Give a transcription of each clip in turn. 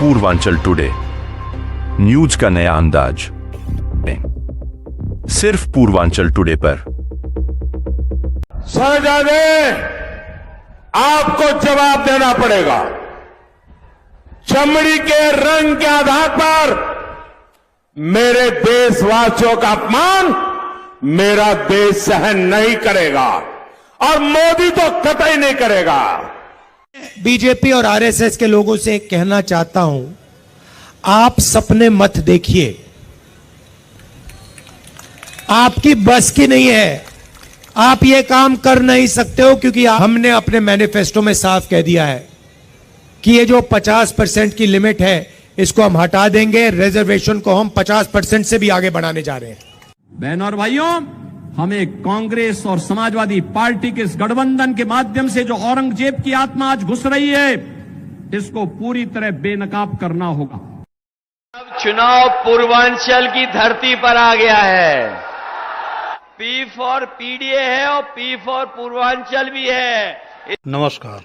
Purvanchal today, news का नया अंदाज, सिर्फ पूर्वांचल टुडे पर। शहजादे, आपको जवाब देना पड़ेगा। चमड़ी के रंग के आधार पर मेरे देशवासियों का अपमान मेरा देश सहन नहीं करेगा और मोदी तो कतई नहीं करेगा। बीजेपी और आरएसएस के लोगों से कहना चाहता हूं, आप सपने मत देखिए, आपकी बस की नहीं है, आप ये काम कर नहीं सकते हो, क्योंकि हमने अपने मैनिफेस्टो में साफ कह दिया है कि ये जो 50% की लिमिट है इसको हम हटा देंगे, रिजर्वेशन को हम 50% से भी आगे बढ़ाने जा रहे हैं। बहनों और भाइयों, हमें कांग्रेस और समाजवादी पार्टी के इस गठबंधन के माध्यम से जो औरंगजेब की आत्मा आज घुस रही है, इसको पूरी तरह बेनकाब करना होगा। अब चुनाव पूर्वांचल की धरती पर आ गया है। पी फॉर पीडीए है और पी फॉर पूर्वांचल भी है। नमस्कार,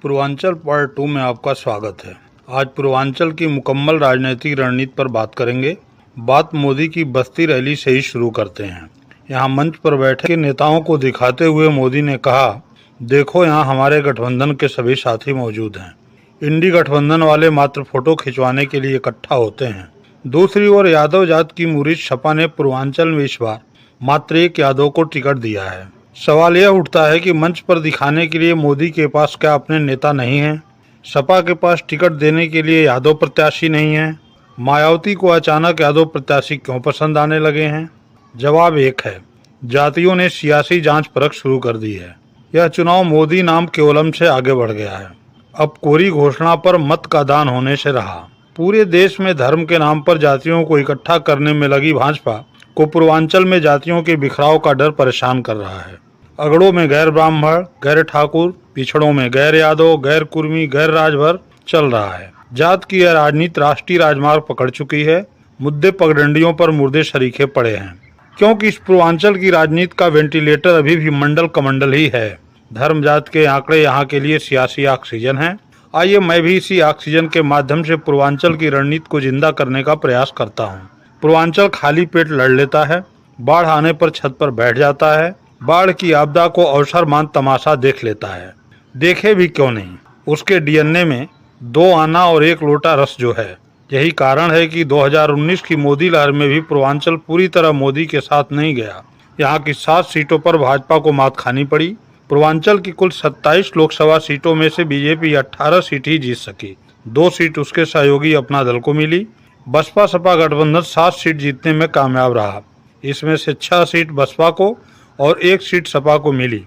पूर्वांचल पार्ट 2 में आपका स्वागत है। आज पूर्वांचल की मुकम्मल राजनीतिक रणनीति पर बात करेंगे। बात मोदी की बस्ती रैली से ही शुरू करते हैं। यहाँ मंच पर बैठे नेताओं को दिखाते हुए मोदी ने कहा, देखो यहाँ हमारे गठबंधन के सभी साथी मौजूद हैं। इंडी गठबंधन वाले मात्र फोटो खिंचवाने के लिए इकट्ठा होते हैं। दूसरी ओर यादव जात की मुरीद सपा ने पूर्वांचल में इस बार मात्र एक यादव को टिकट दिया है। सवाल यह उठता है कि मंच पर दिखाने के लिए मोदी के पास क्या अपने नेता नहीं हैं? सपा के पास टिकट देने के लिए यादव प्रत्याशी नहीं है? मायावती को अचानक यादव प्रत्याशी क्यों पसंद आने लगे हैं? जवाब एक है, जातियों ने सियासी जांच परख शुरू कर दी है। यह चुनाव मोदी नाम केवलम से आगे बढ़ गया है। अब कोरी घोषणा पर मत का दान होने से रहा। पूरे देश में धर्म के नाम पर जातियों को इकट्ठा करने में लगी भाजपा को पूर्वांचल में जातियों के बिखराव का डर परेशान कर रहा है। अगड़ों में गैर ब्राह्मण, गैर ठाकुर, पिछड़ों में गैर यादव, गैर कुर्मी, गैर राजभर चल रहा है। जात की यह राजनीति राष्ट्रीय राजमार्ग पकड़ चुकी है। मुद्दे पगडंडियों पर मुर्दे शरीके पड़े हैं, क्योंकि इस पूर्वांचल की राजनीति का वेंटिलेटर अभी भी मंडल कमंडल ही है। धर्म जात के आंकड़े यहाँ के लिए सियासी ऑक्सीजन हैं। आइए मैं भी इसी ऑक्सीजन के माध्यम से पूर्वांचल की रणनीति को जिंदा करने का प्रयास करता हूँ। पूर्वांचल खाली पेट लड़ लेता है, बाढ़ आने पर छत पर बैठ जाता है, बाढ़ की आपदा को अवसर मान तमाशा देख लेता है। देखे भी क्यों नहीं, उसके डीएनए में 2 आना और 1 लोटा रस जो है। यही कारण है कि 2019 की मोदी लहर में भी पूर्वांचल पूरी तरह मोदी के साथ नहीं गया। यहाँ की 7 सीटों पर भाजपा को मात खानी पड़ी। पूर्वांचल की कुल 27 लोकसभा सीटों में से बीजेपी 18 सीट ही जीत सकी। 2 सीट उसके सहयोगी अपना दल को मिली। बसपा सपा गठबंधन 7 सीट जीतने में कामयाब रहा। इसमें से 6 सीट बसपा को और 1 सीट सपा को मिली।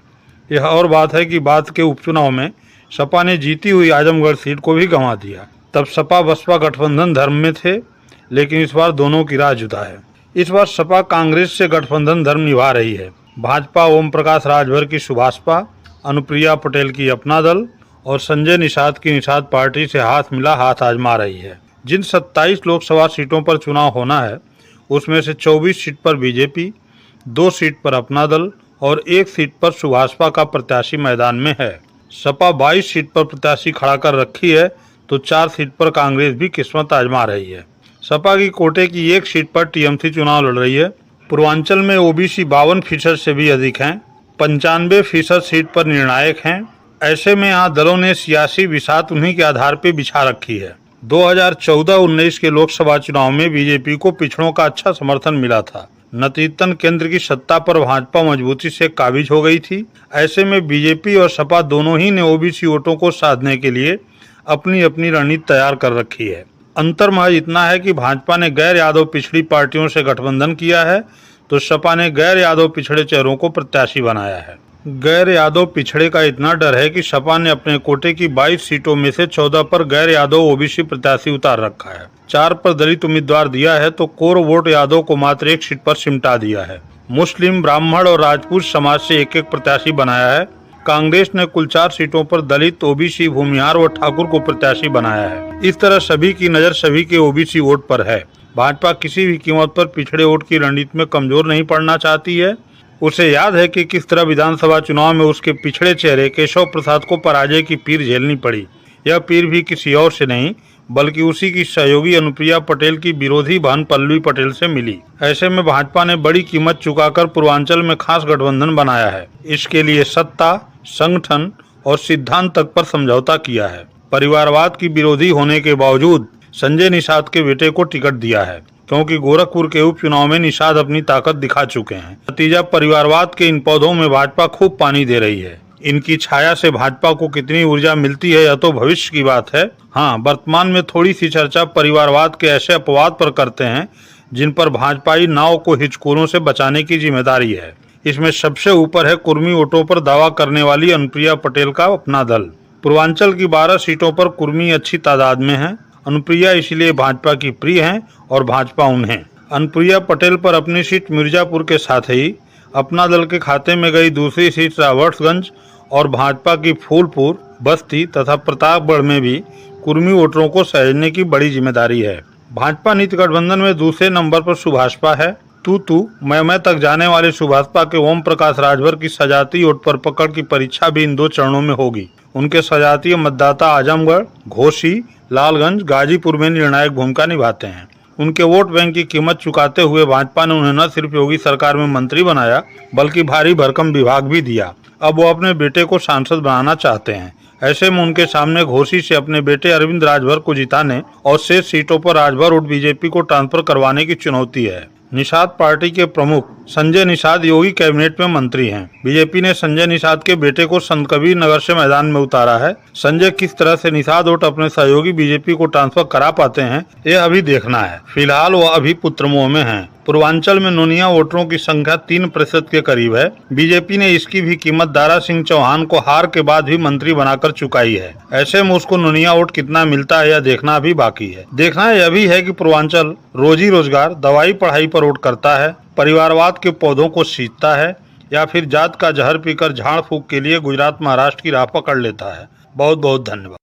यह और बात है कि बाद के उपचुनाव में सपा ने जीती हुई आजमगढ़ सीट को भी गंवा दिया। तब सपा बसपा गठबंधन धर्म में थे, लेकिन इस बार दोनों की राह जुदा है। इस बार सपा कांग्रेस से गठबंधन धर्म निभा रही है। भाजपा ओम प्रकाश राजभर की सुभाषपा, अनुप्रिया पटेल की अपना दल और संजय निषाद की निषाद पार्टी से हाथ मिला हाथ आजमा रही है। जिन 27 लोकसभा सीटों पर चुनाव होना है, उसमें से 24 सीट पर बीजेपी, 2 सीट पर अपना दल और 1 सीट पर सुभाषपा का प्रत्याशी मैदान में है। सपा 22 सीट पर प्रत्याशी खड़ा कर रखी है, तो 4 सीट पर कांग्रेस भी किस्मत आजमा रही है। सपा की कोटे की 1 सीट पर टीएमसी चुनाव लड़ रही है। पूर्वांचल में ओबीसी 52% से भी अधिक हैं। 95% सीट पर निर्णायक हैं। ऐसे में यहाँ दलों ने सियासी बिसात उन्हीं के आधार पर बिछा रखी है। 2014-19 के लोकसभा चुनाव में बीजेपी को पिछड़ों का अच्छा समर्थन मिला था। नतीजतन केंद्र की सत्ता पर भाजपा मजबूती से काबिज हो गई थी। ऐसे में बीजेपी और सपा दोनों ही ने ओबीसी वोटों को साधने के लिए अपनी अपनी रणनीति तैयार कर रखी है। अंतर महज इतना है कि भाजपा ने गैर यादव पिछड़ी पार्टियों से गठबंधन किया है, तो सपा ने गैर यादव पिछड़े चेहरों को प्रत्याशी बनाया है। गैर यादव पिछड़े का इतना डर है कि सपा ने अपने कोटे की 22 सीटों में से 14 पर गैर यादव ओबीसी प्रत्याशी उतार रखा है। 4 पर दलित उम्मीदवार दिया है, तो कोर वोट यादव को मात्र 1 सीट पर सिमटा दिया है। मुस्लिम, ब्राह्मण और राजपूत समाज से 1-1 प्रत्याशी बनाया है। कांग्रेस ने कुल 4 सीटों पर दलित, ओबीसी, भूमिहार और ठाकुर को प्रत्याशी बनाया है। इस तरह सभी की नजर सभी के ओबीसी वोट पर है। भाजपा किसी भी कीमत पर पिछड़े वोट की रणनीति में कमजोर नहीं पड़ना चाहती है। उसे याद है कि किस तरह विधानसभा चुनाव में उसके पिछड़े चेहरे केशव प्रसाद को पराजय की पीर झेलनी पड़ी। यह पीर भी किसी और से नहीं बल्कि उसी की सहयोगी अनुप्रिया पटेल की विरोधी बहन पल्लवी पटेल से मिली। ऐसे में भाजपा ने बड़ी कीमत चुकाकर पूर्वांचल में खास गठबंधन बनाया है। इसके लिए सत्ता, संगठन और सिद्धांत तक पर समझौता किया है। परिवारवाद की विरोधी होने के बावजूद संजय निषाद के बेटे को टिकट दिया है, क्योंकि गोरखपुर के उपचुनाव में निषाद अपनी ताकत दिखा चुके हैं। नतीजा, परिवारवाद के इन पौधों में भाजपा खूब पानी दे रही है। इनकी छाया से भाजपा को कितनी ऊर्जा मिलती है यह तो भविष्य की बात है। हाँ, वर्तमान में थोड़ी सी चर्चा परिवारवाद के ऐसे अपवाद पर करते हैं जिन पर भाजपाई नाव को हिचकोरों से बचाने की जिम्मेदारी है। इसमें सबसे ऊपर है कुर्मी वोटों पर दावा करने वाली अनुप्रिया पटेल का अपना दल। पूर्वांचल की 12 सीटों पर कुर्मी अच्छी तादाद में है। अनुप्रिया इसलिए भाजपा की प्रिय हैं और भाजपा उन्हें। अनुप्रिया पटेल पर अपनी सीट मिर्जापुर के साथ ही अपना दल के खाते में गई दूसरी सीट रावर्ट्सगंज और भाजपा की फूलपुर, बस्ती तथा प्रतापगढ़ में भी कुर्मी वोटरों को सहेजने की बड़ी जिम्मेदारी है। भाजपा नीति गठबंधन में दूसरे नंबर पर सुभाषपा है। तू मैं तक जाने वाले सुभाषपा के ओम प्रकाश राजभर की सजातीय वोट पर पकड़ की परीक्षा भी इन 2 चरणों में होगी। उनके सजातीय मतदाता आजमगढ़, घोसी, लालगंज, गाजीपुर में निर्णायक भूमिका निभाते हैं। उनके वोट बैंक की कीमत चुकाते हुए भाजपा ने उन्हें न सिर्फ योगी सरकार में मंत्री बनाया, बल्कि भारी भरकम विभाग भी दिया। अब वो अपने बेटे को सांसद बनाना चाहते हैं। ऐसे में उनके सामने घोसी से अपने बेटे अरविंद राजभर को जिताने और शेष सीटों पर राजभर वोट बीजेपी को ट्रांसफर करवाने की चुनौती है। निषाद पार्टी के प्रमुख संजय निषाद योगी कैबिनेट में मंत्री हैं। बीजेपी ने संजय निषाद के बेटे को संत कबीर नगर से मैदान में उतारा है। संजय किस तरह से निषाद वोट अपने सहयोगी बीजेपी को ट्रांसफर करा पाते हैं, ये अभी देखना है। फिलहाल वो अभी पुत्रमोह में हैं। पूर्वांचल में नोनिया वोटरों की संख्या 3% के करीब है। बीजेपी ने इसकी भी कीमत दारा सिंह चौहान को हार के बाद भी मंत्री बनाकर चुकाई है। ऐसे में उसको नोनिया वोट कितना मिलता है यह देखना अभी बाकी है। देखना यह भी है कि पूर्वांचल रोजी रोजगार, दवाई पढ़ाई पर वोट करता है, परिवारवाद के पौधों को सींचता है, या फिर जात का जहर पीकर झाड़ फूक के लिए गुजरात महाराष्ट्र की राह पकड़ लेता है। बहुत बहुत धन्यवाद।